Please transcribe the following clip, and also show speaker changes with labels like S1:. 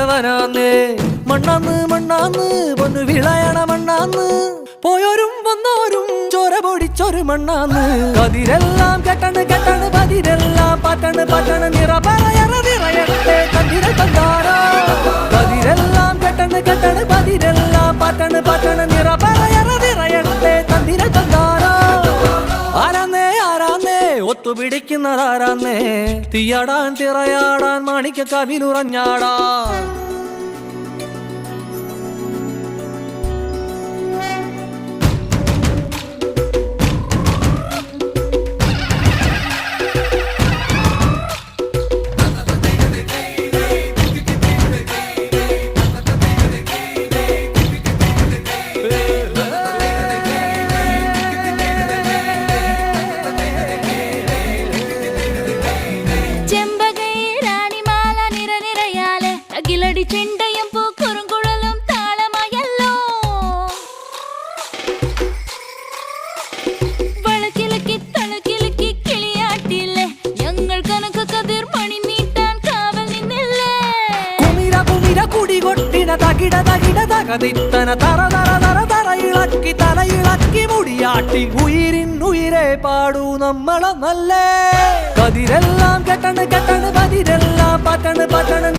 S1: പിടിക്കുന്നവനാന്നേ മണ്ണാന്ന് മണ്ണാന്ന് പൊന്നു വിളയണ മണ്ണാന്ന് പോയോരും വന്നോരും ചോര പൊടിച്ചൊരു മണ്ണാന്ന് കതിരെല്ലാം കെട്ടണ് കെട്ടണ് പതിരെല്ലാം പറ്റണ് പറ്റണ് നിറ പറയറ നിറയട്ടെ കതിര തന്താര കതിരെല്ലാം കെട്ടണ് കെട്ടണ് പതിരെല്ലാം പറ്റണ് പറ്റണ് നിറ പറയറ നിറയട്ടെ കതിര തന്താര ആരാന്നേ ആരാന്നേ ഒത്തുപിടിക്കുന്നതാരാന്നേ തീയാടാൻ തിറയാടാൻ മാണിക്ക കവിനുറഞ്ഞാടാ
S2: ചെണ്ടയും പൂക്കുറുങ്കുഴലും താളമായല്ലോ വളക്കിലക്കി തളക്കിലക്കി കിളിയാട്ടില്ലേ ഞങ്ങൾ കനക കതിർ മണി നീട്ടാൻ കാവൽ നിന്നില്ലേ
S1: കുമിര കുമിര കുടികൊട്ടിന തകിട തകിട തകതിത്തന തറ തറ തറ തറ ഇളക്കി തലയിളക്കി മുടിയാട്ടി ഉയിരിൻ ഉയിരെ പാടൂ നമ്മളെ നല്ലേ കതിരെല്ലാം കെട്ടണ് കെട്ടണ് പതിരെല്ലാം പറ്റണ് പറ്റണ്